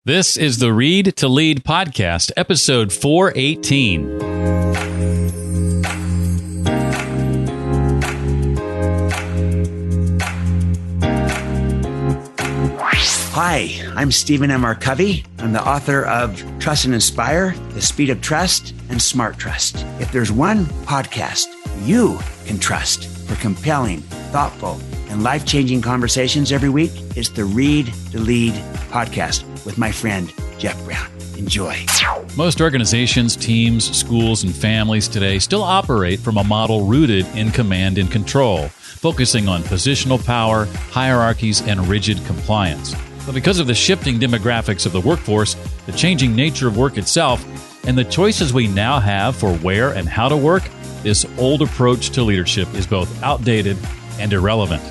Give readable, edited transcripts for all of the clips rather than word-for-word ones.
This is the Read to Lead podcast, episode 418. Hi, I'm Stephen R Covey. I'm the author of Trust and Inspire, The Speed of Trust, and Smart Trust. If there's one podcast you can trust for compelling, thoughtful, and life-changing conversations every week, it's the Read to Lead podcast with my friend, Jeff Brown. Enjoy. Most organizations, teams, schools, and families today still operate from a model rooted in command and control, focusing on positional power, hierarchies, and rigid compliance. But because of the shifting demographics of the workforce, the changing nature of work itself, and the choices we now have for where and how to work, this old approach to leadership is both outdated and irrelevant.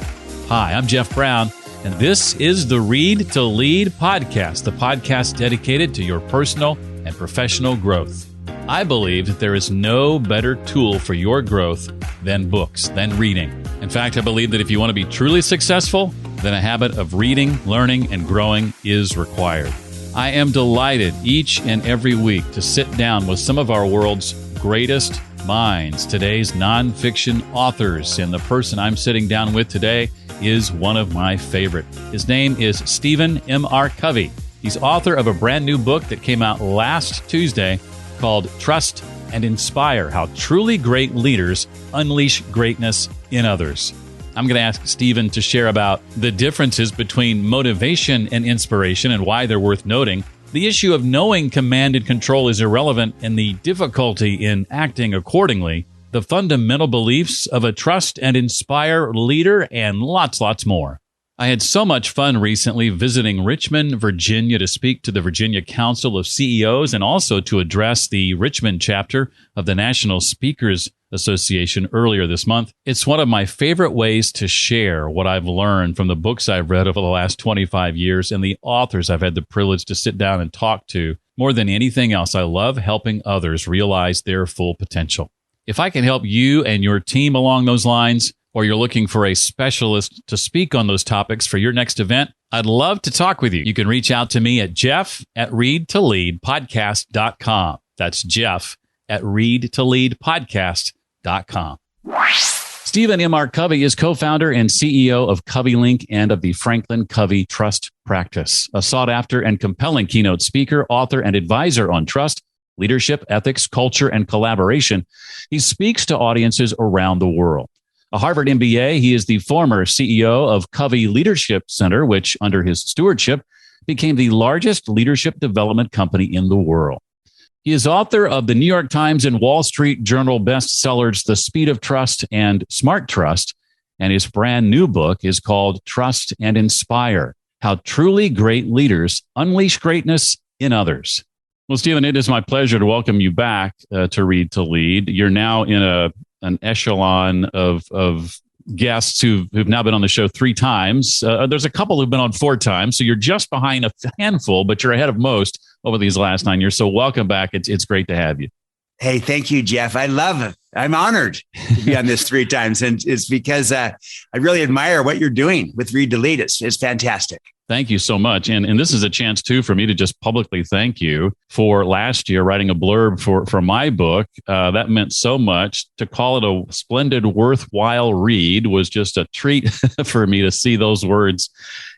Hi, I'm Jeff Brown, and this is the Read to Lead podcast, the podcast dedicated to your personal and professional growth. I believe that there is no better tool for your growth than books, than reading. In fact, I believe that if you want to be truly successful, then a habit of reading, learning, and growing is required. I am delighted each and every week to sit down with some of our world's greatest minds, today's nonfiction authors, and the person I'm sitting down with today is one of my favorite. His name is Stephen R Covey. He's author of a brand new book that came out last Tuesday called Trust and Inspire: How Truly Great Leaders Unleash Greatness in Others. I'm going to ask Stephen to share about the differences between motivation and inspiration and why they're worth noting. The issue of knowing command and control is irrelevant and the difficulty in acting accordingly, the fundamental beliefs of a trust and inspire leader, and lots more. I had so much fun recently visiting Richmond, Virginia to speak to the Virginia Council of CEOs and also to address the Richmond chapter of the National Speakers Association earlier this month. It's one of my favorite ways to share what I've learned from the books I've read over the last 25 years and the authors I've had the privilege to sit down and talk to. More than anything else, I love helping others realize their full potential. If I can help you and your team along those lines, or you're looking for a specialist to speak on those topics for your next event, I'd love to talk with you. You can reach out to me at jeff@readtoleadpodcast.com. That's jeff@readtoleadpodcast.com. Stephen R Covey is co-founder and CEO of Covey Link and of the Franklin Covey Trust Practice, a sought-after and compelling keynote speaker, author, and advisor on trust, leadership, ethics, culture, and collaboration. He speaks to audiences around the world. A Harvard MBA, he is the former CEO of Covey Leadership Center, which under his stewardship became the largest leadership development company in the world. He is author of the New York Times and Wall Street Journal bestsellers, The Speed of Trust and Smart Trust, and his brand new book is called Trust and Inspire: How Truly Great Leaders Unleash Greatness in Others. Well, Stephen, it is my pleasure to welcome you back to Read to Lead. You're now in an echelon of guests who've now been on the show 3 times. There's a couple who've been on 4 times, so you're just behind a handful, but you're ahead of most over these last 9 years. So welcome back. It's great to have you. Hey, thank you, Jeff. I love it. I'm honored to be on this 3 times. And it's because I really admire what you're doing with Read to Lead. It's fantastic. Thank you so much. And this is a chance, too, for me to just publicly thank you for last year writing a blurb for my book. That meant so much. To call it a splendid, worthwhile read was just a treat for me to see those words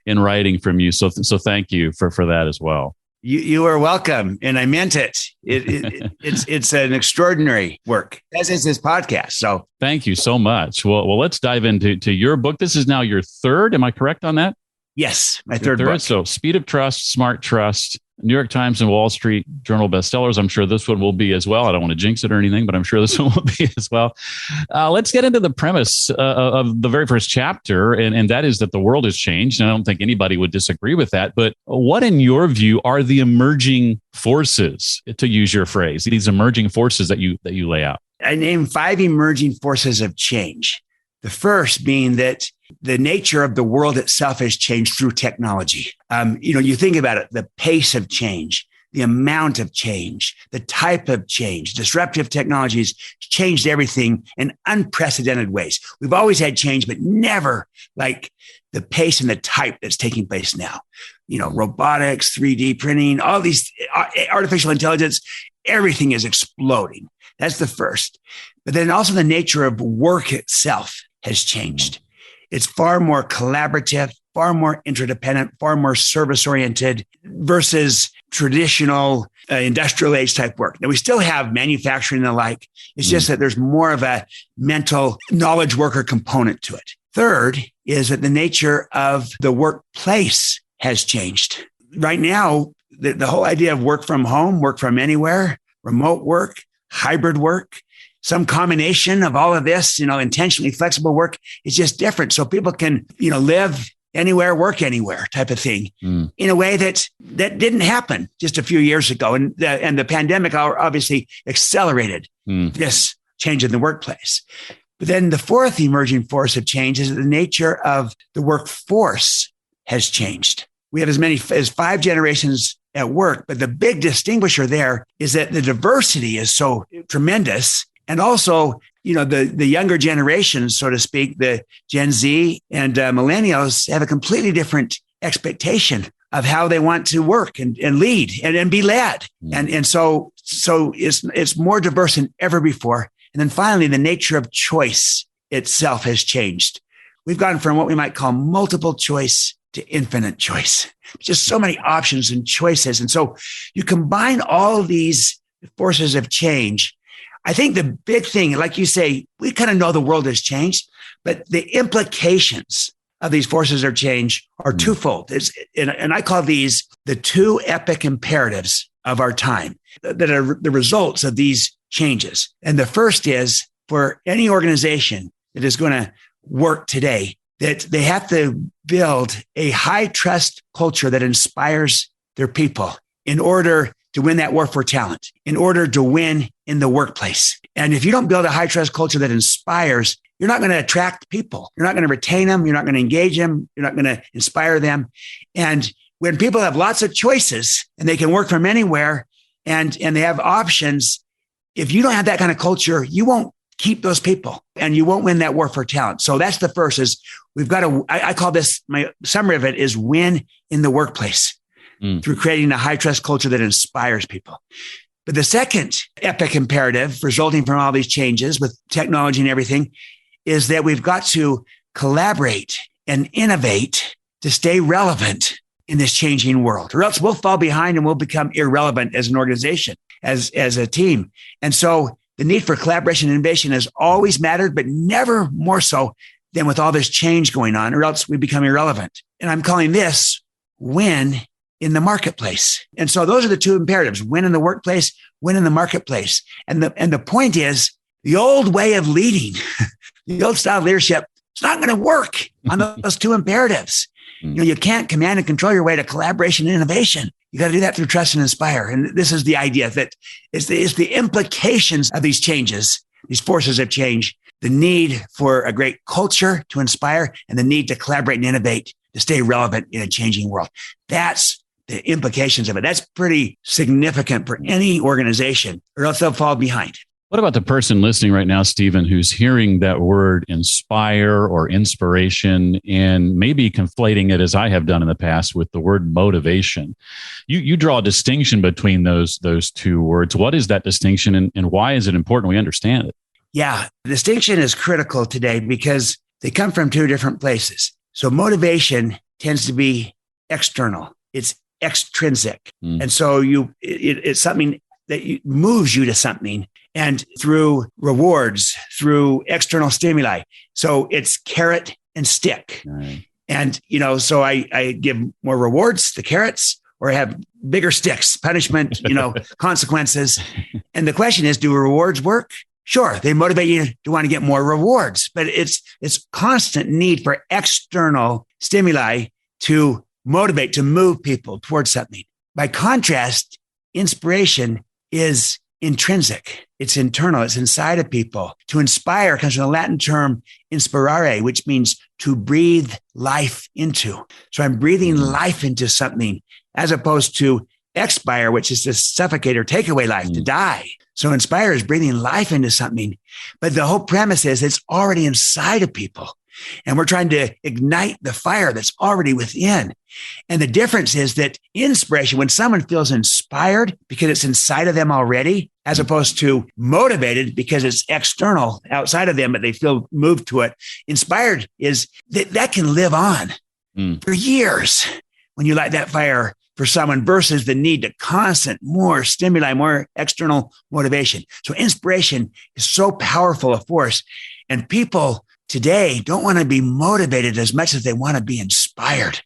in writing from you. So thank you for that as well. You are welcome. And I meant it. It's an extraordinary work, as is this podcast. So thank you so much. Well, let's dive into your book. This is now your 3rd. Am I correct on that? Yes, my third book. So Speed of Trust, Smart Trust, New York Times and Wall Street Journal bestsellers. I'm sure this one will be as well. I don't want to jinx it or anything, but I'm sure this one will be as well. Let's get into the premise of the very first chapter, and that is that the world has changed. And I don't think anybody would disagree with that. But what, in your view, are the emerging forces, to use your phrase, these emerging forces that you lay out? I named 5 emerging forces of change. The first being that the nature of the world itself has changed through technology. You think about it, the pace of change, the amount of change, the type of change. Disruptive technologies changed everything in unprecedented ways. We've always had change, but never like the pace and the type that's taking place now. Robotics, 3D printing, all these artificial intelligence, everything is exploding. That's the first. But then also the nature of work itself has changed. It's far more collaborative, far more interdependent, far more service-oriented versus traditional industrial age type work. Now, we still have manufacturing and the like. It's just that there's more of a mental knowledge worker component to it. Third is that the nature of the workplace has changed. Right now, the whole idea of work from home, work from anywhere, remote work, hybrid work, some combination of all of this, intentionally flexible work is just different. So people can, live anywhere, work anywhere type of thing in a way that didn't happen just a few years ago. And the pandemic obviously accelerated this change in the workplace. But then the fourth emerging force of change is that the nature of the workforce has changed. We have as many as 5 generations at work, but the big distinguisher there is that the diversity is so tremendous. And also, the younger generations, so to speak, the Gen Z and millennials have a completely different expectation of how they want to work and lead and be led. And so it's more diverse than ever before. And then finally, the nature of choice itself has changed. We've gone from what we might call multiple choice to infinite choice. Just so many options and choices. And so you combine all these forces of change. I think the big thing, like you say, we kind of know the world has changed, but the implications of these forces of change are twofold. And I call these the 2 epic imperatives of our time that are the results of these changes. And the first is for any organization that is going to work today, that they have to build a high trust culture that inspires their people in order to win that war for talent, in order to win in the workplace. And if you don't build a high trust culture that inspires, you're not going to attract people. You're not going to retain them. You're not going to engage them. You're not going to inspire them. And when people have lots of choices and they can work from anywhere and they have options, if you don't have that kind of culture, you won't keep those people and you won't win that war for talent. So that's the first is we've got to, I call this, my summary of it is win in the workplace. Through creating a high trust culture that inspires people. But the second epic imperative resulting from all these changes with technology and everything is that we've got to collaborate and innovate to stay relevant in this changing world, or else we'll fall behind and we'll become irrelevant as an organization, as a team. And so the need for collaboration and innovation has always mattered, but never more so than with all this change going on, or else we become irrelevant. And I'm calling this win in the marketplace. And so those are the 2 imperatives: win in the workplace, win in the marketplace. And the point is the old way of leading, the old style of leadership, it's not going to work on those 2 imperatives. You can't command and control your way to collaboration and innovation. You got to do that through trust and inspire. And this is the idea that it's the implications of these changes, these forces of change, the need for a great culture to inspire and the need to collaborate and innovate to stay relevant in a changing world. That's the implications of it. That's pretty significant for any organization, or else they'll fall behind. What about the person listening right now, Stephen, who's hearing that word inspire or inspiration and maybe conflating it, as I have done in the past, with the word motivation? You draw a distinction between those 2 words. What is that distinction and why is it important we understand it? Yeah, the distinction is critical today because they come from 2 different places. So motivation tends to be external. It's extrinsic. And so it's something that moves you to something, and through rewards, through external stimuli. So it's carrot and stick. Right. And, so I give more rewards, the carrots, or I have bigger sticks, punishment, consequences. And the question is, do rewards work? Sure, they motivate you to want to get more rewards, but it's constant need for external stimuli to motivate, to move people towards something. By contrast, inspiration is intrinsic. It's internal. It's inside of people. To inspire comes from the Latin term inspirare, which means to breathe life into. So I'm breathing life into something, as opposed to expire, which is to suffocate or take away life, to die. So inspire is breathing life into something. But the whole premise is it's already inside of people. And we're trying to ignite the fire that's already within. And the difference is that inspiration, when someone feels inspired because it's inside of them already, as opposed to motivated because it's external outside of them, but they feel moved to it. Inspired is that can live on for years when you light that fire for someone versus the need to constant more stimuli, more external motivation. So inspiration is so powerful a force, and people today don't want to be motivated as much as they want to be inspired.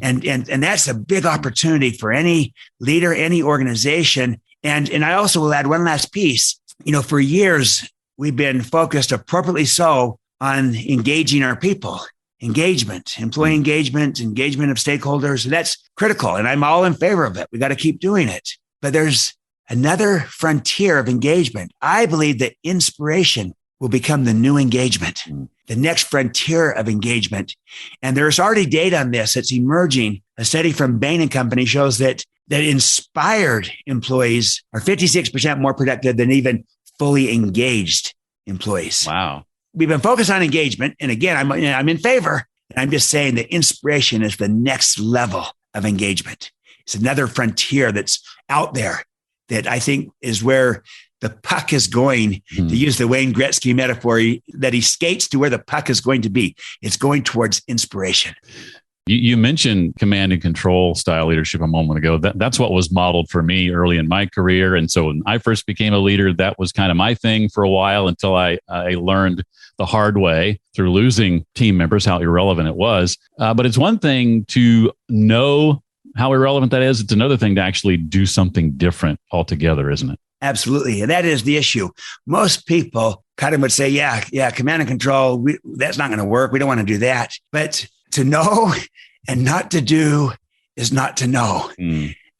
And that's a big opportunity for any leader, any organization. And I also will add one last piece. For years, we've been focused appropriately so on engaging our people, engagement, employee engagement of stakeholders. And that's critical. And I'm all in favor of it. We got to keep doing it. But there's another frontier of engagement. I believe that inspiration will become the new engagement, the next frontier of engagement. And there's already data on this that's emerging. A study from Bain and Company shows that inspired employees are 56% more productive than even fully engaged employees. Wow. We've been focused on engagement. And again, I'm in favor. And I'm just saying that inspiration is the next level of engagement. It's another frontier that's out there that I think is where the puck is going, to use the Wayne Gretzky metaphor, that he skates to where the puck is going to be. It's going towards inspiration. You mentioned command and control style leadership a moment ago. That's what was modeled for me early in my career. And so when I first became a leader, that was kind of my thing for a while until I learned the hard way through losing team members how irrelevant it was. But it's one thing to know how irrelevant that is. It's another thing to actually do something different altogether, isn't it? Absolutely. And that is the issue. Most people kind of would say, yeah, command and control, that's not going to work. We don't want to do that. But to know and not to do is not to know.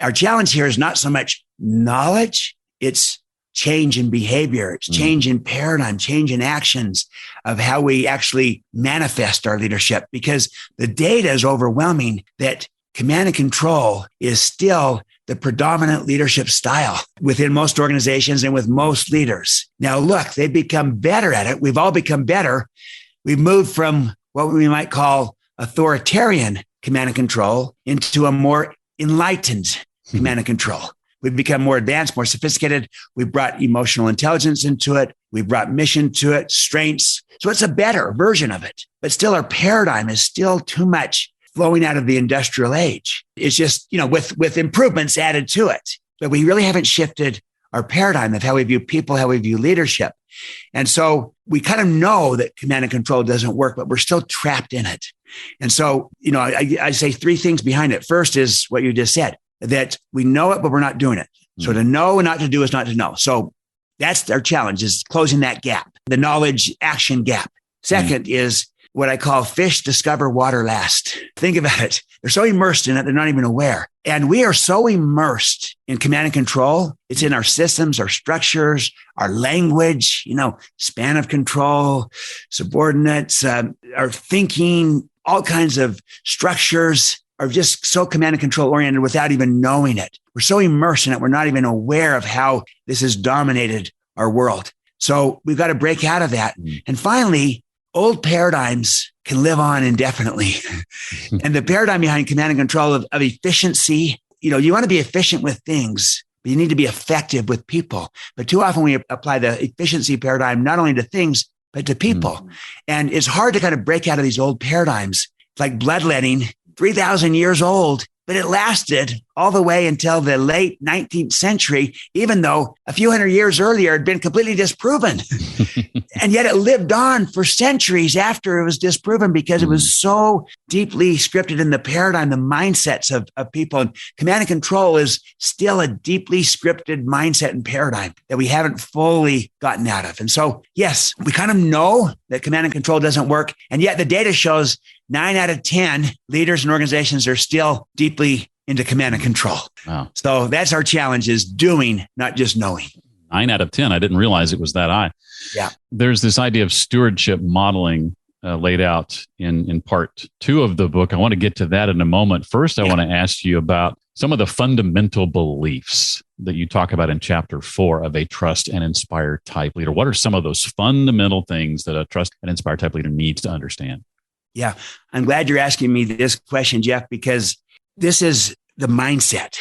Our challenge here is not so much knowledge, it's change in behavior, it's change in paradigm, change in actions of how we actually manifest our leadership, because the data is overwhelming that command and control is still the predominant leadership style within most organizations and with most leaders. Now, look, they've become better at it. We've all become better. We've moved from what we might call authoritarian command and control into a more enlightened command and control. We've become more advanced, more sophisticated. We've brought emotional intelligence into it. We've brought mission to it, strengths. So it's a better version of it. But still, our paradigm is still too much flowing out of the industrial age. It's just, with improvements added to it. But we really haven't shifted our paradigm of how we view people, how we view leadership. And so we kind of know that command and control doesn't work, but we're still trapped in it. And so, I say three things behind it. First is what you just said, that we know it, but we're not doing it. So to know and not to do is not to know. So that's our challenge, is closing that gap, the knowledge action gap. Second is what I call fish discover water last. Think about it. They're so immersed in it, they're not even aware. And we are so immersed in command and control. It's in our systems, our structures, our language, span of control, subordinates, our thinking, all kinds of structures are just so command and control oriented without even knowing it. We're so immersed in it, we're not even aware of how this has dominated our world. So we've got to break out of that. And finally, old paradigms can live on indefinitely. And the paradigm behind command and control of efficiency, you want to be efficient with things, but you need to be effective with people. But too often we apply the efficiency paradigm not only to things, but to people. And it's hard to kind of break out of these old paradigms. It's like bloodletting, 3,000 years old, but it lasted all the way until the late 19th century, even though a few hundred years earlier it had been completely disproven. And yet it lived on for centuries after it was disproven because it was so deeply scripted in the paradigm, the mindsets of people. And command and control is still a deeply scripted mindset and paradigm that we haven't fully gotten out of. And so, yes, we kind of know that command and control doesn't work. And yet the data shows 9 out of 10 leaders and organizations are still deeply into command and control. Wow. So that's our challenge, is doing, not just knowing. 9 out of 10. I didn't realize it was that high. Yeah. There's this idea of stewardship modeling laid out in part 2 of the book. I want to get to that in a moment. First, I want to ask you about some of the fundamental beliefs that you talk about in chapter 4 of a trust and inspire type leader. What are some of those fundamental things that a trust and inspire type leader needs to understand? Yeah, I'm glad you're asking me this question, Jeff, because this is the mindset.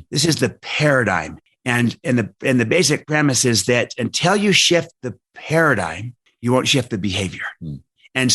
This is the paradigm. And the basic premise is that until you shift the paradigm, you won't shift the behavior. And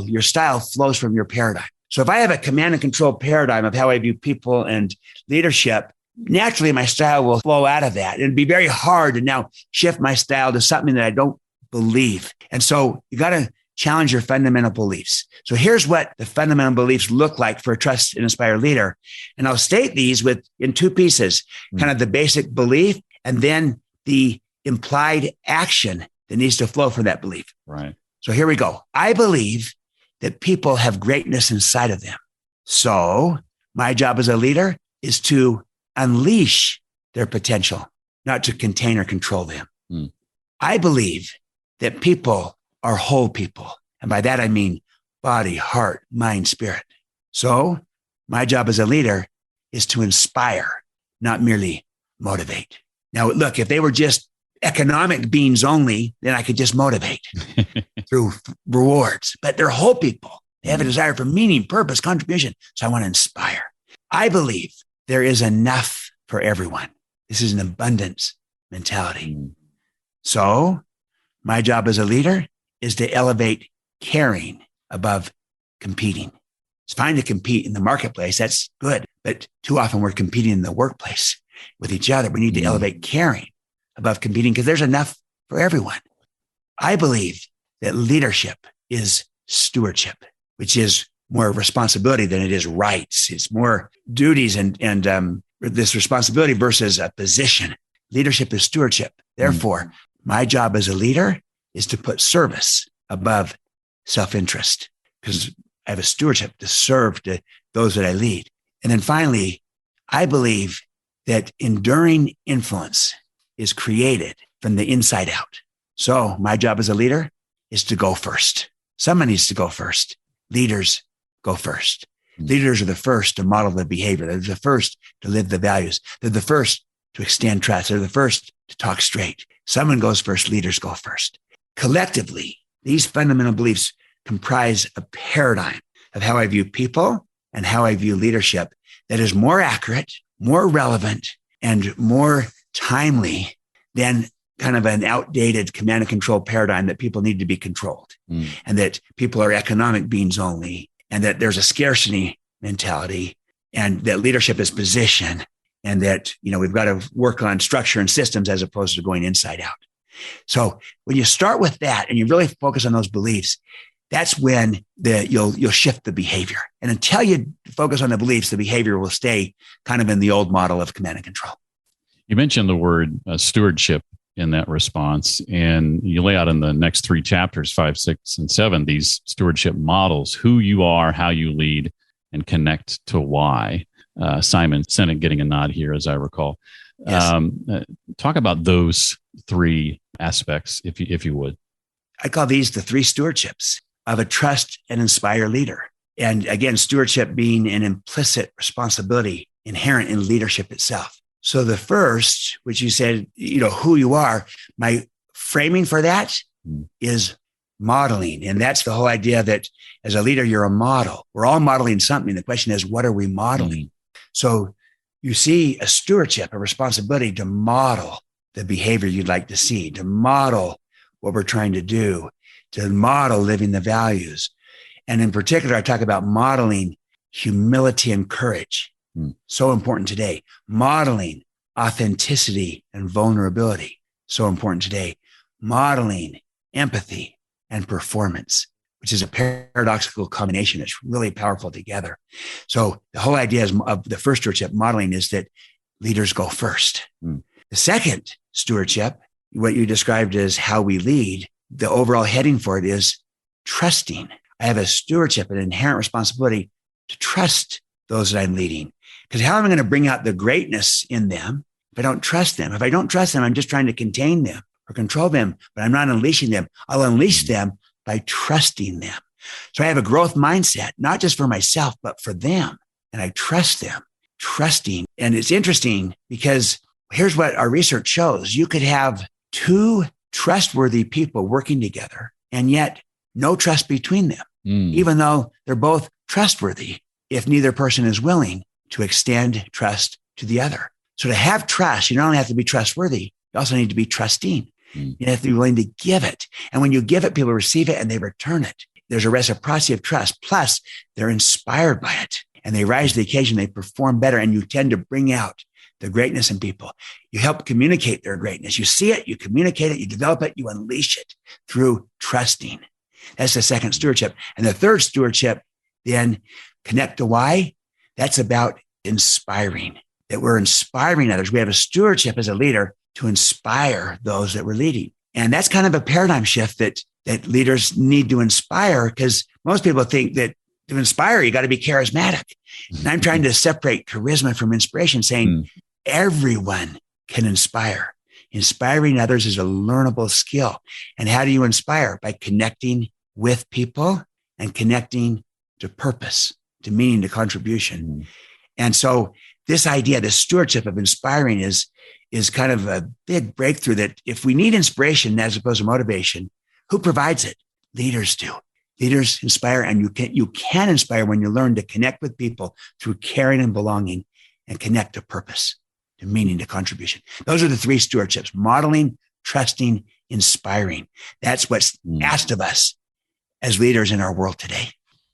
your style flows from your paradigm. So if I have a command and control paradigm of how I view people and leadership, naturally my style will flow out of that. It'd be very hard to now shift my style to something that I don't believe. And so you got to challenge your fundamental beliefs. So here's what the fundamental beliefs look like for a trust and inspire leader. And I'll state these in two pieces, kind of the basic belief and then the implied action that needs to flow from that belief. Right. So here we go. I believe that people have greatness inside of them. So my job as a leader is to unleash their potential, not to contain or control them. I believe that people are whole people. And by that, I mean body, heart, mind, spirit. So my job as a leader is to inspire, not merely motivate. Now, look, if they were just economic beings only, then I could just motivate through rewards. But they're whole people. They have a desire for meaning, purpose, contribution. So I want to inspire. I believe there is enough for everyone. This is an abundance mentality. So my job as a leader is to elevate caring above competing. It's fine to compete in the marketplace. That's good. But too often we're competing in the workplace with each other. We need to elevate caring above competing because there's enough for everyone. I believe that leadership is stewardship, which is more responsibility than it is rights. It's more duties and this responsibility versus a position. Leadership is stewardship. Therefore, my job as a leader is to put service above self-interest because I have a stewardship to serve to those that I lead. And then finally, I believe that enduring influence is created from the inside out. So my job as a leader is to go first. Someone needs to go first. Leaders go first. Leaders are the first to model the behavior. They're the first to live the values. They're the first to extend trust. They're the first to talk straight. Someone goes first. Leaders go first. Collectively, these fundamental beliefs comprise a paradigm of how I view people and how I view leadership that is more accurate, more relevant, and more timely than kind of an outdated command and control paradigm that people need to be controlled and that people are economic beings only and that there's a scarcity mentality and that leadership is position and that, we've got to work on structure and systems as opposed to going inside out. So when you start with that and you really focus on those beliefs, that's when you'll shift the behavior. And until you focus on the beliefs, the behavior will stay kind of in the old model of command and control. You mentioned the word stewardship in that response, and you lay out in the next 3 chapters, 5, 6, and 7, these stewardship models, who you are, how you lead, and connect to why. Simon Sinek getting a nod here, as I recall. Yes. Talk about those 3 aspects, if you would. I call these the 3 stewardships of a trust and inspire leader. And again, stewardship being an implicit responsibility inherent in leadership itself. So the first, which you said, who you are, my framing for that is modeling. And that's the whole idea that as a leader, you're a model. We're all modeling something. The question is, what are we modeling? So you see a stewardship, a responsibility to model the behavior you'd like to see, to model what we're trying to do, to model living the values. And in particular, I talk about modeling humility and courage. So important today. Modeling authenticity and vulnerability. So important today. Modeling empathy and performance, which is a paradoxical combination. It's really powerful together. So the whole idea of the first stewardship modeling is that leaders go first. The second stewardship, what you described as how we lead, the overall heading for it is trusting. I have a stewardship, an inherent responsibility to trust those that I'm leading. Because how am I going to bring out the greatness in them if I don't trust them? If I don't trust them, I'm just trying to contain them or control them, but I'm not unleashing them. I'll unleash them by trusting them. So I have a growth mindset, not just for myself, but for them. And I trust them. trusting. And it's interesting because here's what our research shows. You could have two trustworthy people working together and yet no trust between them, even though they're both trustworthy, if neither person is willing to extend trust to the other. So to have trust, you not only have to be trustworthy, you also need to be trusting. You have to be willing to give it. And when you give it, people receive it and they return it. There's a reciprocity of trust. Plus, they're inspired by it and they rise to the occasion. They perform better, and you tend to bring out the greatness in people. You help communicate their greatness. You see it, you communicate it, you develop it, you unleash it through trusting. That's the second stewardship. And the third stewardship, then connect to why. That's about inspiring, that we're inspiring others. We have a stewardship as a leader to inspire those that we're leading. And that's kind of a paradigm shift that leaders need to inspire, because most people think that to inspire, you got to be charismatic. And I'm trying to separate charisma from inspiration, saying everyone can inspire. Inspiring others is a learnable skill. And how do you inspire? By connecting with people and connecting to purpose, to meaning, to contribution. And so this idea, this stewardship of inspiring is kind of a big breakthrough, that if we need inspiration as opposed to motivation, who provides it? Leaders do. Leaders inspire, and you can inspire when you learn to connect with people through caring and belonging, and connect to purpose, to meaning, to contribution. Those are the three stewardships: modeling, trusting, inspiring. That's what's asked of us as leaders in our world today.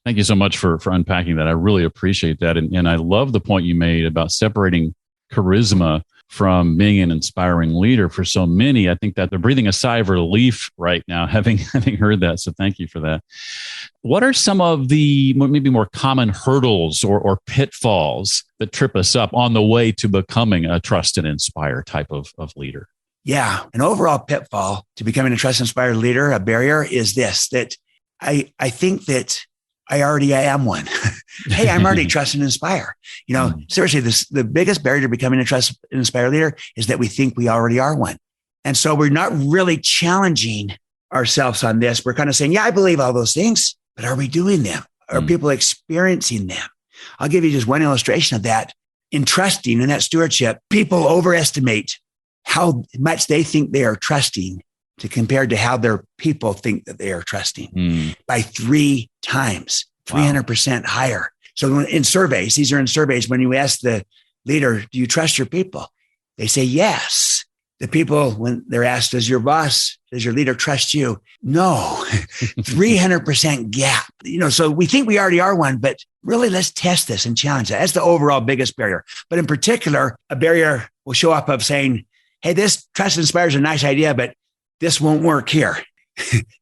Thank you so much for unpacking that. I really appreciate that. And I love the point you made about separating charisma from being an inspiring leader. For so many, I think that they're breathing a sigh of relief right now, having heard that. So thank you for that. What are some of the maybe more common hurdles or pitfalls that trip us up on the way to becoming a trust and inspire type of leader? Yeah. An overall pitfall to becoming a trust and inspire leader, a barrier, is this, that I think that I am one. Hey, I'm already trust and inspire. Seriously, the biggest barrier to becoming a trust and inspire leader is that we think we already are one. And so we're not really challenging ourselves on this. We're kind of saying, yeah, I believe all those things, but are we doing them? Are people experiencing them? I'll give you just one illustration of that. In trusting, in that stewardship, people overestimate how much they think they are trusting compared to how their people think that they are trusting by 3 times, 300% higher. So in surveys, these are in surveys, when you ask the leader, do you trust your people? They say, yes. The people, when they're asked, does your leader trust you? No, 300% gap. So we think we already are one, but really let's test this and challenge that. That's the overall biggest barrier. But in particular, a barrier will show up of saying, hey, this trust inspires a nice idea, but this won't work here.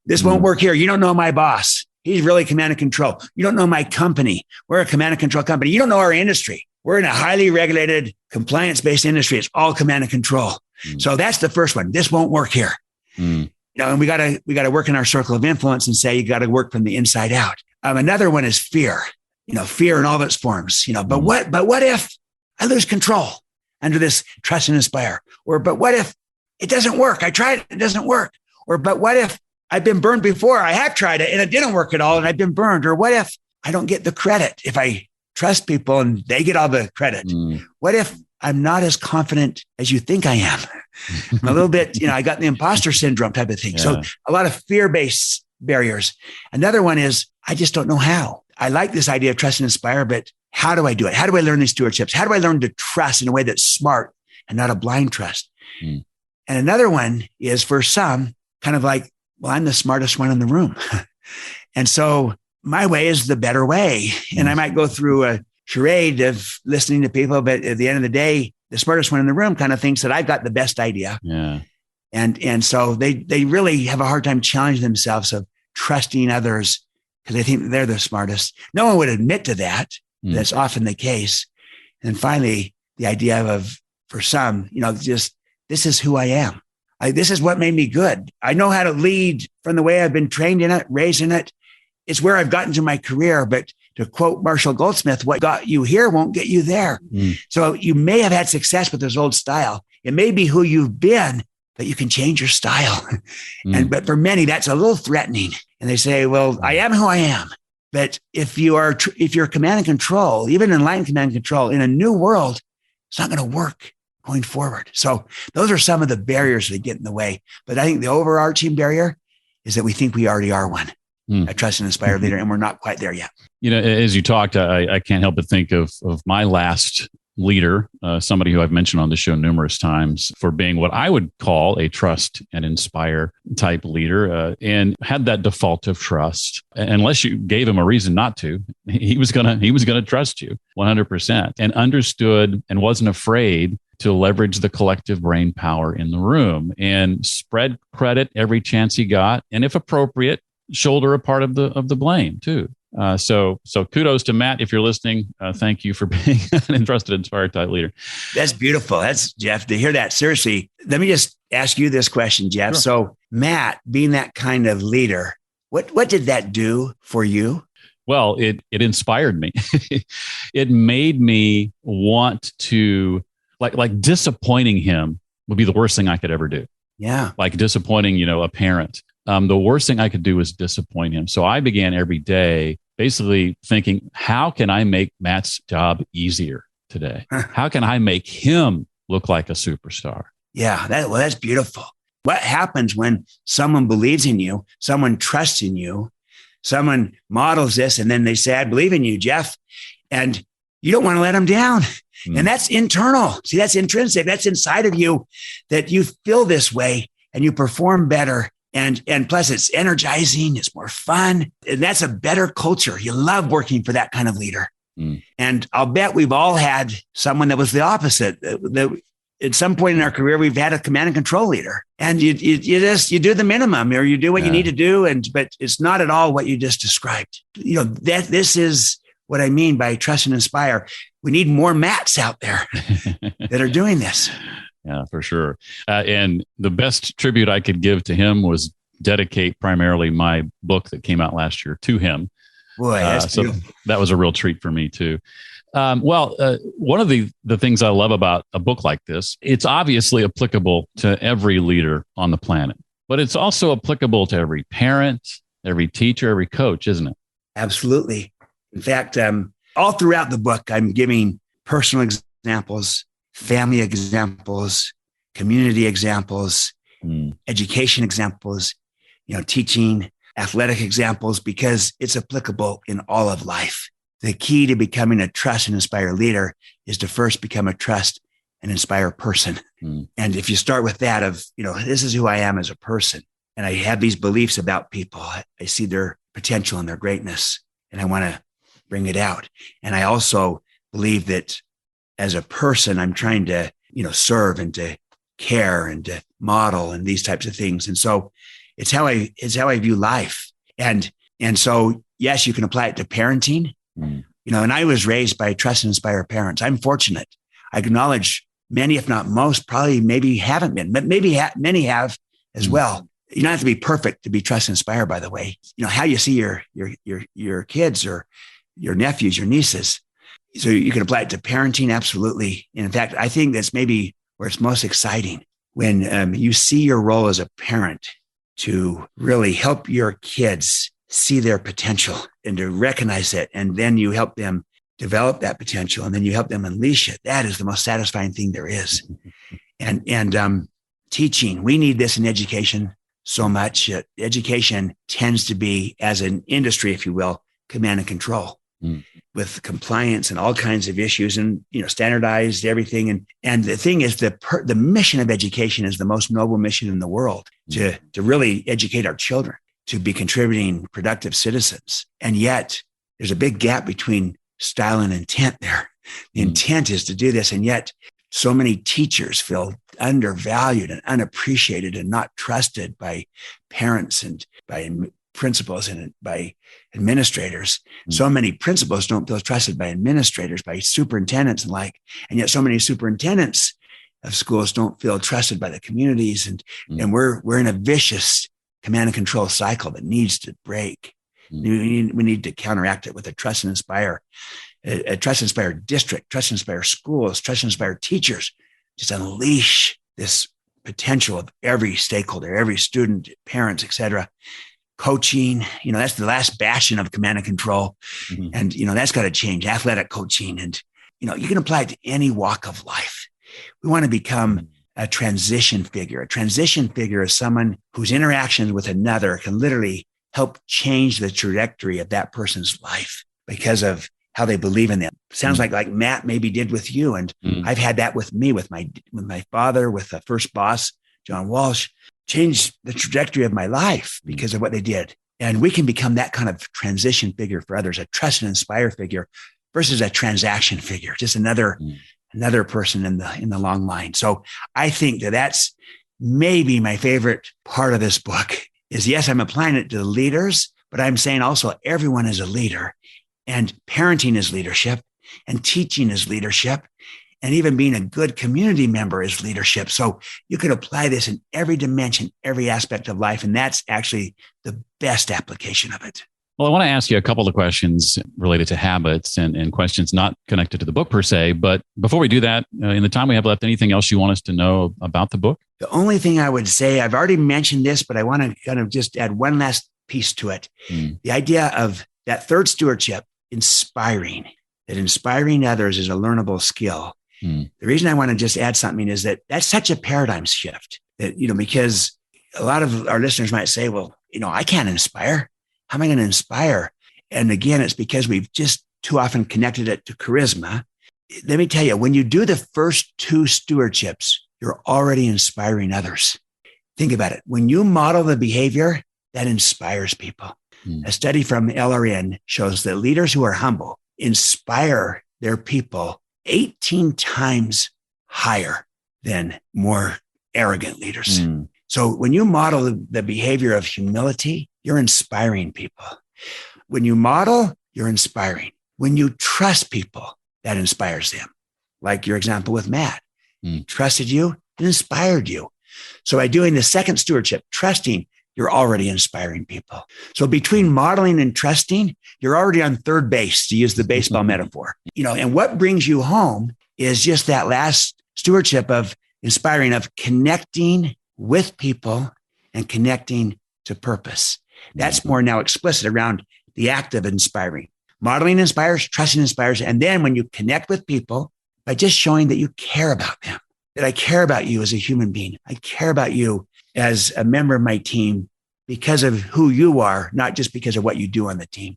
This won't work here. You don't know my boss. He's really command and control. You don't know my company. We're a command and control company. You don't know our industry. We're in a highly regulated, compliance-based industry. It's all command and control. So that's the first one. This won't work here. And we gotta work in our circle of influence and say, you got to work from the inside out. Another one is fear. Fear in all of its forms. But what if I lose control under this trust and inspire? But what if it doesn't work? I tried it. It doesn't work. But what if I've been burned before? I have tried it and it didn't work at all, and I've been burned. Or what if I don't get the credit? If I trust people and they get all the credit, what if I'm not as confident as you think I am? I'm a little bit, I got the imposter syndrome type of thing. Yeah. So a lot of fear-based barriers. Another one is, I just don't know how. I like this idea of trust and inspire, but how do I do it? How do I learn these stewardships? How do I learn to trust in a way that's smart and not a blind trust? And another one is, for some, kind of like, well, I'm the smartest one in the room. And so my way is the better way. And I might go through a charade of listening to people, but at the end of the day, the smartest one in the room kind of thinks that I've got the best idea. Yeah. And so they really have a hard time challenging themselves of trusting others because they think they're the smartest. No one would admit to that. That's often the case. And finally, the idea of, for some, just, this is who I am. This is what made me good. I know how to lead from the way I've been trained in it, raised in it. It's where I've gotten to my career. But to quote Marshall Goldsmith, what got you here won't get you there. So you may have had success with this old style. It may be who you've been, but you can change your style. But for many, that's a little threatening. And they say, well, I am who I am. But if you're command and control, even enlightened command and control in a new world, it's not going to work going forward. So those are some of the barriers that get in the way. But I think the overarching barrier is that we think we already are one, a trust and inspired leader, and we're not quite there yet. As you talked, I can't help but think of my last leader, somebody who I've mentioned on the show numerous times for being what I would call a trust and inspire type leader, and had that default of trust. Unless you gave him a reason not to, he was gonna trust you 100%, and understood and wasn't afraid to leverage the collective brain power in the room and spread credit every chance he got, and if appropriate, shoulder a part of the blame too. So kudos to Matt. If you're listening, thank you for being an entrusted, inspired type leader. That's beautiful. That's Jeff, to hear that. Seriously, let me just ask you this question, Jeff. Sure. So Matt, being that kind of leader, what did that do for you? Well, it inspired me. It made me want to, like disappointing him would be the worst thing I could ever do. Yeah. Like disappointing, a parent. The worst thing I could do was disappoint him. So I began every day basically thinking, how can I make Matt's job easier today? How can I make him look like a superstar? Yeah, that's beautiful. What happens when someone believes in you, someone trusts in you, someone models this, and then they say, I believe in you, Jeff, and you don't want to let them down. And that's internal. See, that's intrinsic. That's inside of you, that you feel this way and you perform better. And plus it's energizing, it's more fun. And that's a better culture. You love working for that kind of leader. And I'll bet we've all had someone that was the opposite. At some point in our career, we've had a command and control leader, and you do the minimum, or you do what you need to do. But it's not at all what you just described. This is what I mean by trust and inspire. We need more Matts out there that are doing this. Yeah, for sure. And the best tribute I could give to him was dedicate primarily my book that came out last year to him. Boy, that's so that was a real treat for me too. One of the things I love about a book like this, it's obviously applicable to every leader on the planet, but it's also applicable to every parent, every teacher, every coach, isn't it? Absolutely. In fact, all throughout the book, I'm giving personal examples, family examples, community examples, education examples, teaching, athletic examples, because it's applicable in all of life. The key to becoming a trust and inspire leader is to first become a trust and inspire person. And if you start with that of, this is who I am as a person, and I have these beliefs about people, I see their potential and their greatness, and I want to bring it out. And I also believe that as a person, I'm trying to, serve and to care and to model and these types of things. And so it's how I view life. And so, yes, you can apply it to parenting, and I was raised by trust and inspire parents. I'm fortunate. I acknowledge many, if not most, probably maybe haven't been, but maybe many have as well. You don't have to be perfect to be trust and inspire, by the way. How you see your kids or your nephews, your nieces. So you can apply it to parenting. Absolutely. And in fact, I think that's maybe where it's most exciting when you see your role as a parent to really help your kids see their potential and to recognize it. And then you help them develop that potential, and then you help them unleash it. That is the most satisfying thing there is. And teaching, we need this in education so much. Education tends to be, as an industry, if you will, command and control. With compliance and all kinds of issues, and standardized everything. And the thing is, the mission of education is the most noble mission in the world, to really educate our children to be contributing, productive citizens. And yet there's a big gap between style and intent there. The intent is to do this, and yet so many teachers feel undervalued and unappreciated and not trusted by parents and by principals and by administrators. So many principals don't feel trusted by administrators, by superintendents and and yet so many superintendents of schools don't feel trusted by the communities. And we're in a vicious command and control cycle that needs to break. We need to counteract it with a trust and inspire district, trust and inspire schools, trust and inspire teachers. Just unleash this potential of every stakeholder, every student, parents, etc. coaching, that's the last bastion of command and control. Mm-hmm. And, that's got to change. Athletic coaching. And, you can apply it to any walk of life. We want to become a transition figure. A transition figure is someone whose interactions with another can literally help change the trajectory of that person's life because of how they believe in them. Sounds like Matt maybe did with you. And I've had that with me, with my father, with the first boss, John Walsh, changed the trajectory of my life because of what they did. And we can become that kind of transition figure for others, a trust and inspire figure versus a transaction figure, just another person in the long line. So I think that's maybe my favorite part of this book is, yes, I'm applying it to the leaders, but I'm saying also everyone is a leader, and parenting is leadership, and teaching is leadership, and even being a good community member is leadership. So you could apply this in every dimension, every aspect of life. And that's actually the best application of it. Well, I want to ask you a couple of questions related to habits and questions not connected to the book per se. But before we do that, in the time we have left, anything else you want us to know about the book? The only thing I would say, I've already mentioned this, but I want to kind of just add one last piece to it. The idea of that third stewardship, inspiring others is a learnable skill. The reason I want to just add something is that's such a paradigm shift that, because a lot of our listeners might say, well, I can't inspire. How am I going to inspire? And again, it's because we've just too often connected it to charisma. Let me tell you, when you do the first two stewardships, you're already inspiring others. Think about it. When you model the behavior, that inspires people. A study from LRN shows that leaders who are humble inspire their people 18 times higher than more arrogant leaders. So when you model the behavior of humility, you're inspiring people. When you model, you're inspiring. When you trust people, that inspires them. Like your example with Matt. He trusted you and inspired you. So by doing the second stewardship, trusting, you're already inspiring people. So between modeling and trusting, you're already on third base, to use the baseball metaphor. And what brings you home is just that last stewardship of inspiring, of connecting with people and connecting to purpose. That's more now explicit around the act of inspiring. Modeling inspires, trusting inspires. And then when you connect with people, by just showing that you care about them, that I care about you as a human being. I care about you as a member of my team because of who you are, not just because of what you do on the team.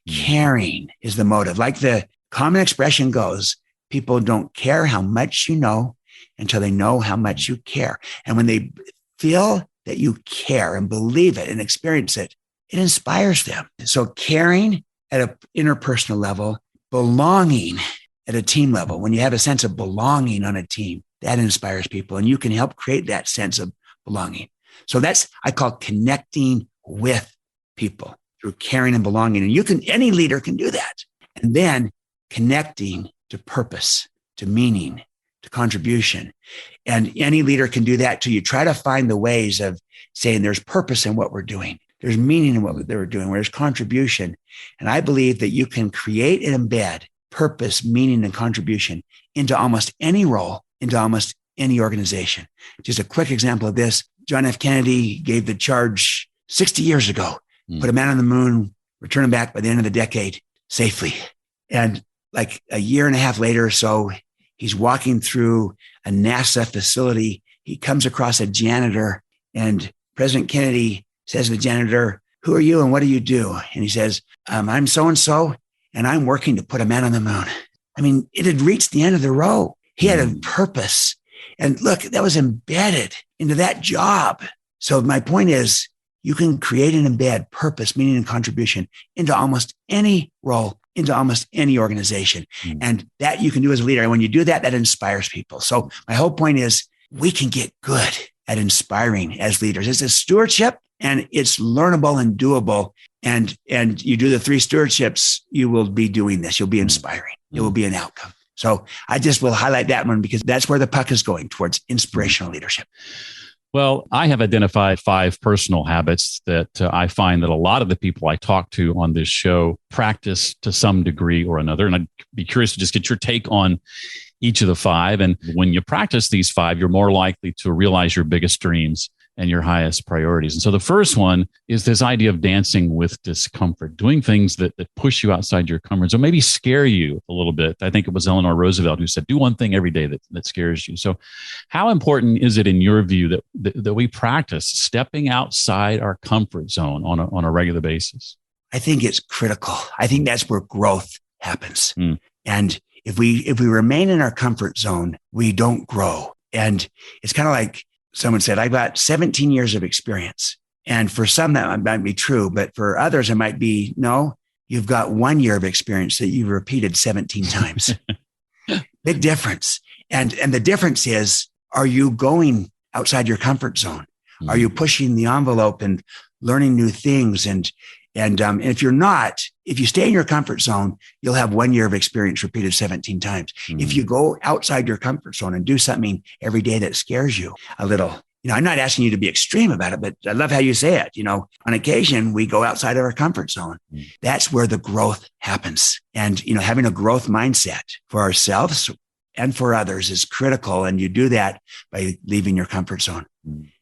Caring is the motive. Like the common expression goes, people don't care how much you know until they know how much you care. And when they feel that you care and believe it and experience it, it inspires them. So caring at an interpersonal level, belonging at a team level, when you have a sense of belonging on a team, that inspires people. And you can help create that sense of belonging. So that's, I call connecting with people through caring and belonging. And any leader can do that. And then connecting to purpose, to meaning, to contribution. And any leader can do that too. You try to find the ways of saying there's purpose in what we're doing. There's meaning in what they're doing, where there's contribution. And I believe that you can create and embed purpose, meaning, and contribution into almost any role, into almost any organization. Just a quick example of this. John F. Kennedy gave the charge 60 years ago, put a man on the moon, return him back by the end of the decade safely. And like a year and a half later or so, he's walking through a NASA facility. He comes across a janitor, and President Kennedy says to the janitor, "Who are you and what do you do?" And he says, "I'm so-and-so, and I'm working to put a man on the moon." I mean, it had reached the end of the row. He had a purpose. And look, that was embedded into that job. So my point is, you can create and embed purpose, meaning, and contribution into almost any role, into almost any organization. And that you can do as a leader. And when you do that, that inspires people. So my whole point is, we can get good at inspiring as leaders. It's a stewardship, and it's learnable and doable. And you do the three stewardships, you will be doing this. You'll be inspiring. It will be an outcome. So I just will highlight that one because that's where the puck is going, towards inspirational leadership. Well, I have identified 5 personal habits that I find that a lot of the people I talk to on this show practice to some degree or another. And I'd be curious to just get your take on each of the 5. And when you practice these 5, you're more likely to realize your biggest dreams and your highest priorities. And so the first one is this idea of dancing with discomfort, doing things that push you outside your comfort zone, maybe scare you a little bit. I think it was Eleanor Roosevelt who said, do one thing every day that scares you. So how important is it in your view that we practice stepping outside our comfort zone on a regular basis? I think it's critical. I think that's where growth happens. And if we remain in our comfort zone, we don't grow. And it's kind of like someone said, I've got 17 years of experience. And for some that might be true, but for others, it might be, no, you've got 1 year of experience that you've repeated 17 times. Big difference. And the difference is, are you going outside your comfort zone? Are you pushing the envelope and learning new things? And if you're not, if you stay in your comfort zone, you'll have 1 year of experience repeated 17 times. If you go outside your comfort zone and do something every day that scares you a little, I'm not asking you to be extreme about it, but I love how you say it. On occasion, we go outside of our comfort zone. That's where the growth happens. And, having a growth mindset for ourselves and for others is critical. And you do that by leaving your comfort zone.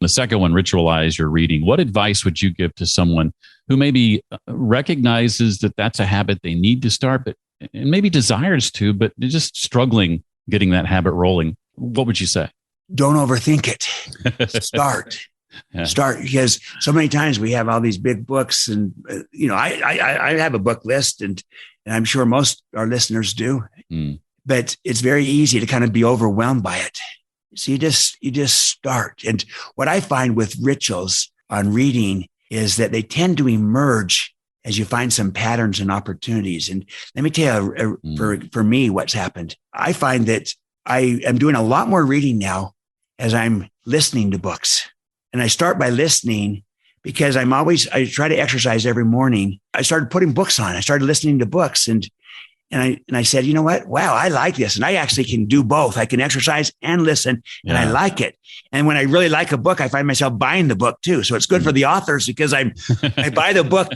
The second one, Ritualize your reading. What advice would you give to someone who maybe recognizes that that's a habit they need to start, and maybe desires to, but they're just struggling getting that habit rolling? What would you say? Don't overthink it. Start. Yeah. Start, because so many times we have all these big books, and I have a book list, and I'm sure most our listeners do. But it's very easy to kind of be overwhelmed by it. So you just start. And what I find with rituals on reading is that they tend to emerge as you find some patterns and opportunities. And let me tell you, for me, what's happened. I find that I am doing a lot more reading now as I'm listening to books. And I start by listening because I try to exercise every morning. I started putting books on. I started listening to books, and I said, you know what? Wow, I like this. And I actually can do both. I can exercise and listen, and I like it. And when I really like a book, I find myself buying the book too. So it's good for the authors, because I buy the book,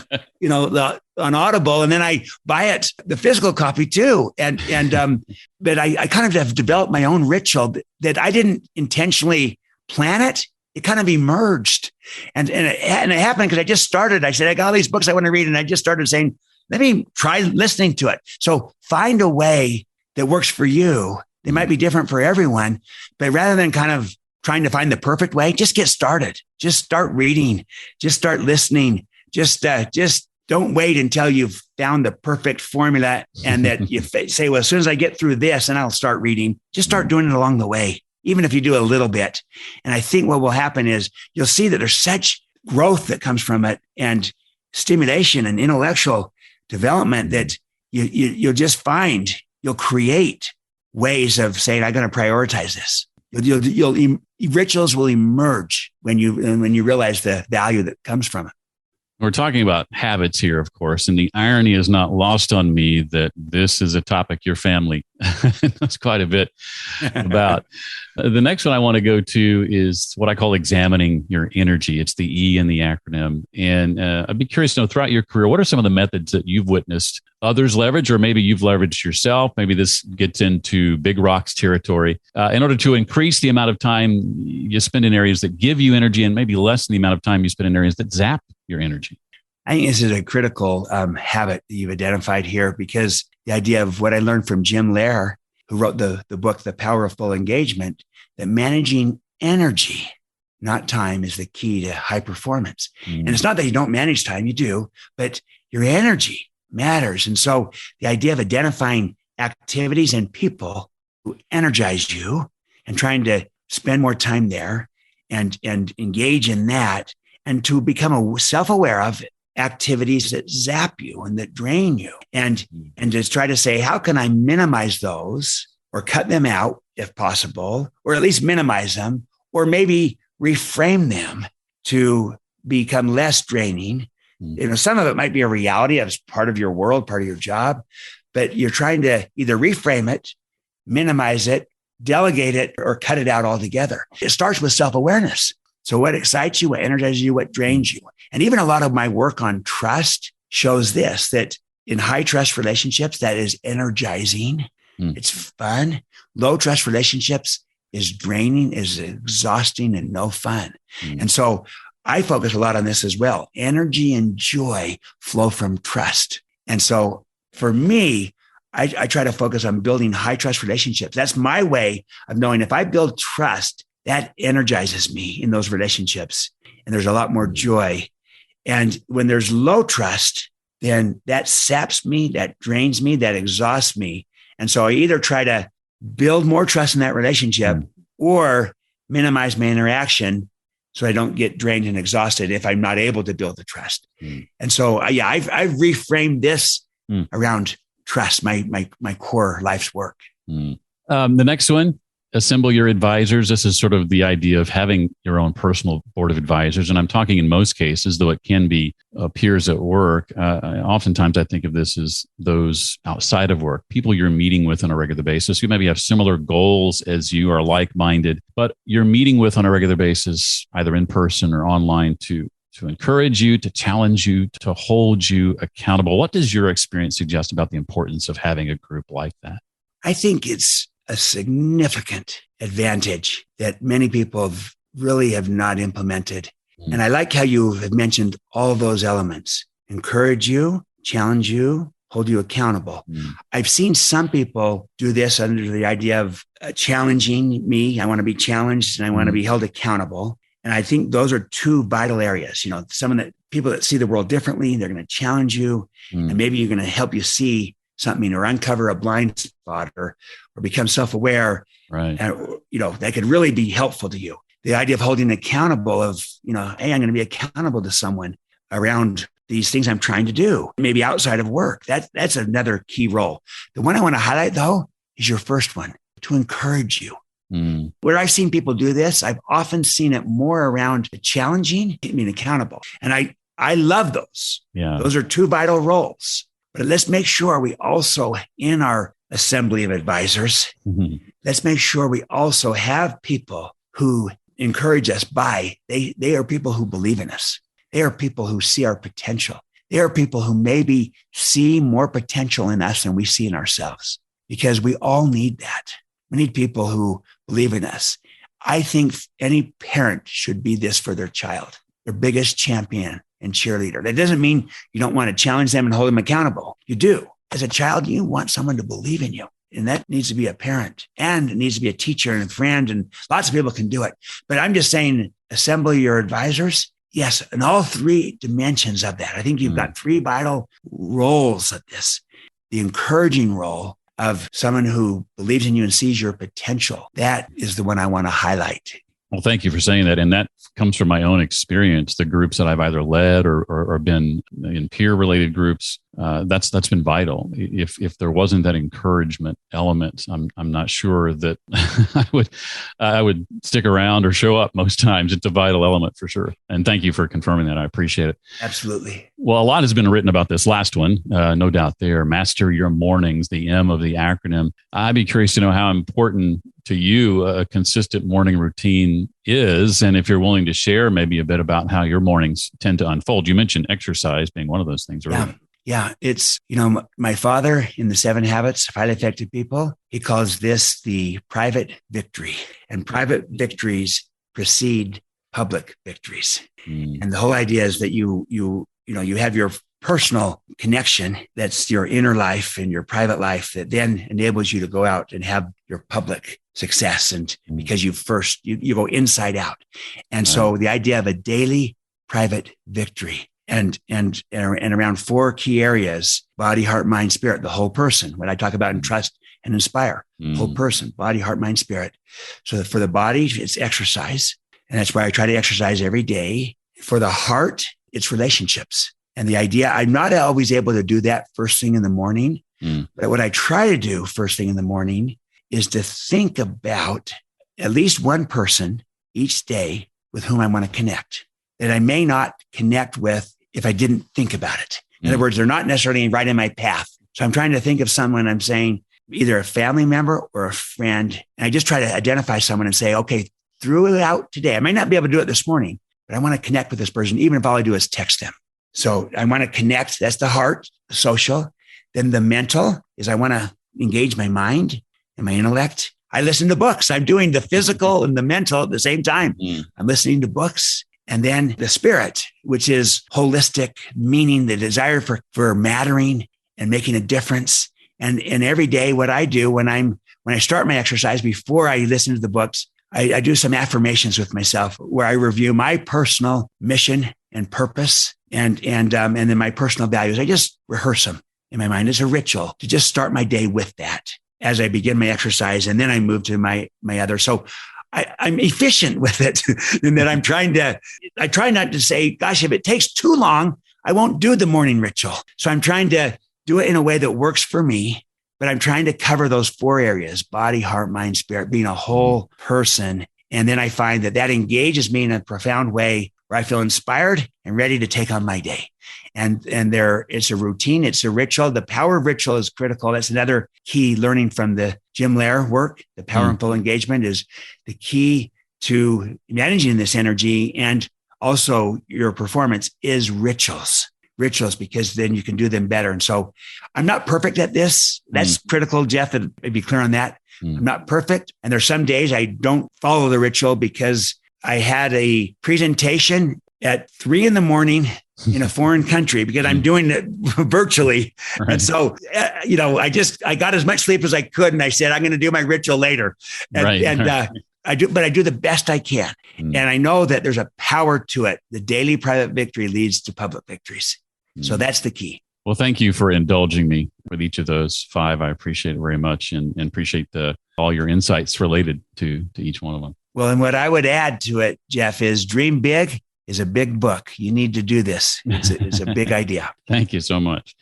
on Audible, and then I buy it, the physical copy too. But I kind of have developed my own ritual that I didn't intentionally plan it. It kind of emerged. And it happened because I just started. I said, I got all these books I want to read. And I just started saying, let me try listening to it. So find a way that works for you. They might be different for everyone, but rather than kind of trying to find the perfect way, just get started. Just start reading. Just start listening. Just don't wait until you've found the perfect formula and that you say, well, as soon as I get through this, and I'll start reading. Just start doing it along the way, even if you do a little bit. And I think what will happen is you'll see that there's such growth that comes from it, and stimulation and intellectual development, that you'll just find, you'll create ways of saying, I'm going to prioritize this. Rituals will emerge when you realize the value that comes from it. We're talking about habits here, of course, and the irony is not lost on me that this is a topic your family knows quite a bit about. The next one I want to go to is what I call examining your energy. It's the E in the acronym. And I'd be curious to know, throughout your career, what are some of the methods that you've witnessed others leverage, or maybe you've leveraged yourself? Maybe this gets into big rocks territory, in order to increase the amount of time you spend in areas that give you energy, and maybe lessen the amount of time you spend in areas that zap your energy. I think this is a critical habit that you've identified here, because the idea of what I learned from Jim Loehr, who wrote the book, The Power of Full Engagement, that managing energy, not time, is the key to high performance. And it's not that you don't manage time, you do, but your energy matters. And so the idea of identifying activities and people who energize you and trying to spend more time there and engage in that, and to become self-aware of activities that zap you and that drain you, and just try to say, how can I minimize those, or cut them out if possible, or at least minimize them, or maybe reframe them to become less draining. Some of it might be a reality as part of your world, part of your job, but you're trying to either reframe it, minimize it, delegate it, or cut it out altogether. It starts with self-awareness. So what excites you, what energizes you, what drains you? And even a lot of my work on trust shows this, that in high trust relationships, that is energizing. It's fun. Low trust relationships, is draining, is exhausting, and no fun. And so I focus a lot on this as well. Energy and joy flow from trust. And so for me, I try to focus on building high trust relationships. That's my way of knowing if I build trust, that energizes me in those relationships. And there's a lot more joy. And when there's low trust, then that saps me, that drains me, that exhausts me. And so I either try to build more trust in that relationship or minimize my interaction so I don't get drained and exhausted if I'm not able to build the trust. And so, I've reframed this around trust, my core life's work. The next one, assemble your advisors. This is sort of the idea of having your own personal board of advisors. And I'm talking in most cases, though it can be peers at work. Oftentimes I think of this as those outside of work, people you're meeting with on a regular basis who maybe have similar goals as you, are like-minded, but you're meeting with on a regular basis, either in person or online, to encourage you, to challenge you, to hold you accountable. What does your experience suggest about the importance of having a group like that? I think it's a significant advantage that many people really have not implemented. And I like how you have mentioned all those elements: encourage you, challenge you, hold you accountable. I've seen some people do this under the idea of challenging me. I want to be challenged and I want to be held accountable. And I think those are two vital areas. Some of the people that see the world differently, they're going to challenge you, and maybe you're going to help you see something or uncover a blind spot or become self-aware. Right. And, that could really be helpful to you. The idea of holding accountable of, hey, I'm going to be accountable to someone around these things I'm trying to do, maybe outside of work. That's another key role. The one I want to highlight, though, is your first one, to encourage you. Where I've seen people do this, I've often seen it more around challenging, being accountable. And I love those. Yeah. Those are two vital roles. But let's make sure we also, in our assembly of advisors, let's make sure we also have people who encourage us they are people who believe in us. They are people who see our potential. They are people who maybe see more potential in us than we see in ourselves, because we all need that. We need people who believe in us. I think any parent should be this for their child, their biggest champion and cheerleader. That doesn't mean you don't want to challenge them and hold them accountable. You do. As a child, you want someone to believe in you. And that needs to be a parent, and it needs to be a teacher and a friend, and lots of people can do it. But I'm just saying, assemble your advisors. Yes, in all three dimensions of that. I think you've got three vital roles of this. The encouraging role of someone who believes in you and sees your potential. That is the one I want to highlight. Well, thank you for saying that. And that comes from my own experience. The groups that I've either led or been in peer-related groups, that's been vital. If there wasn't that encouragement element, I'm not sure that I would stick around or show up most times. It's a vital element for sure. And thank you for confirming that. I appreciate it. Absolutely. Well, a lot has been written about this last one, no doubt there. Master your mornings, the M of the acronym. I'd be curious to know how important to you a consistent morning routine is, and if you're willing to share maybe a bit about how your mornings tend to unfold. You mentioned exercise being one of those things earlier. Yeah. It's, my father in the 7 Habits of Highly Effective People, he calls this the private victory, and private victories precede public victories. And the whole idea is that you have your personal connection, that's your inner life and your private life, that then enables you to go out and have your public success. And because you go inside out. And so the idea of a daily private victory and around 4 key areas: body, heart, mind, spirit, the whole person. What I talk about in Trust and Inspire, whole person, body, heart, mind, spirit. So for the body, it's exercise. And that's why I try to exercise every day. For the heart, it's relationships. And the idea, I'm not always able to do that first thing in the morning, but what I try to do first thing in the morning is to think about at least one person each day with whom I want to connect, that I may not connect with if I didn't think about it. In other words, they're not necessarily right in my path. So I'm trying to think of someone, I'm saying either a family member or a friend. And I just try to identify someone and say, okay, throughout today, I might not be able to do it this morning, but I want to connect with this person, even if all I do is text them. So I want to connect. That's the heart, the social. Then the mental is I want to engage my mind and my intellect. I listen to books. I'm doing the physical and the mental at the same time. I'm listening to books. And then the spirit, which is holistic, meaning the desire for mattering and making a difference. And every day, what I do when I start my exercise, before I listen to the books, I do some affirmations with myself where I review my personal mission and purpose and then my personal values. I just rehearse them in my mind. It's a ritual to just start my day with that as I begin my exercise. And then I move to my other. So I'm efficient with it in that I try not to say, gosh, if it takes too long, I won't do the morning ritual. So I'm trying to do it in a way that works for me, but I'm trying to cover those 4 areas: body, heart, mind, spirit, being a whole person. And then I find that engages me in a profound way where I feel inspired and ready to take on my day. And it's a routine. It's a ritual. The power of ritual is critical. That's another key learning from the Jim Lair work. The power and full engagement is the key to managing this energy. And also your performance is rituals, because then you can do them better. And so I'm not perfect at this. That's critical, Jeff, and I'd be clear on that. I'm not perfect. And there's some days I don't follow the ritual because I had a presentation at 3 a.m. in a foreign country because I'm doing it virtually. Right. And so, I got as much sleep as I could. And I said, I'm going to do my ritual later. I do the best I can. And I know that there's a power to it. The daily private victory leads to public victories. So that's the key. Well, thank you for indulging me with each of those 5. I appreciate it very much and appreciate all your insights related to each one of them. Well, and what I would add to it, Jeff, is Dream Big is a big book. You need to do this. It's a big idea. Thank you so much.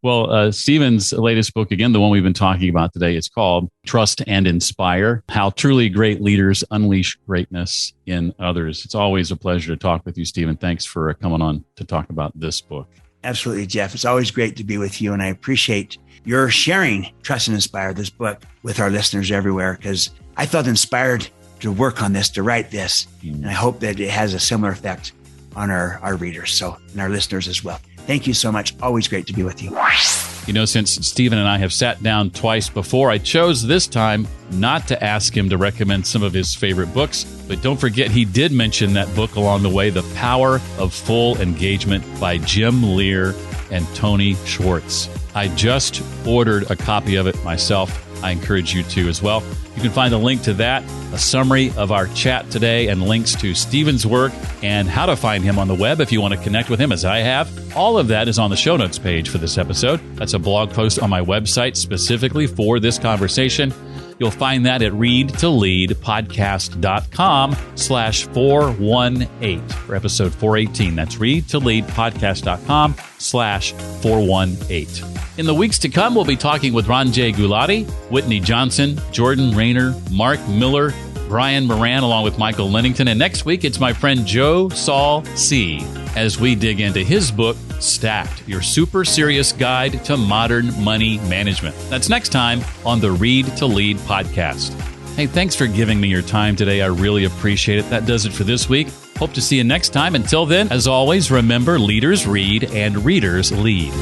Well, Stephen's latest book, again, the one we've been talking about today, it's called Trust and Inspire: How Truly Great Leaders Unleash Greatness in Others. It's always a pleasure to talk with you, Stephen. Thanks for coming on to talk about this book. Absolutely, Jeff. It's always great to be with you. And I appreciate your sharing Trust and Inspire, this book, with our listeners everywhere, because I felt inspired to work on this, to write this. And I hope that it has a similar effect on our readers, and our listeners as well. Thank you so much. Always great to be with you. Since Stephen and I have sat down twice before, I chose this time not to ask him to recommend some of his favorite books. But don't forget, he did mention that book along the way, The Power of Full Engagement by Jim Lear and Tony Schwartz. I just ordered a copy of it myself. I encourage you to as well. You can find a link to that, a summary of our chat today, and links to Stephen's work and how to find him on the web if you want to connect with him, as I have. All of that is on the show notes page for this episode. That's a blog post on my website specifically for this conversation. You'll find that at readtoleadpodcast.com/418 for episode 418. That's readtoleadpodcast.com/418. In the weeks to come, we'll be talking with Ranjay Gulati, Whitney Johnson, Jordan Rayner, Mark Miller, Brian Moran, along with Michael Lennington. And next week, it's my friend Joe Saul C. as we dig into his book, Stacked, Your Super Serious Guide to Modern Money Management. That's next time on the Read to Lead podcast. Hey, thanks for giving me your time today. I really appreciate it. That does it for this week. Hope to see you next time. Until then, as always, remember, leaders read and readers lead.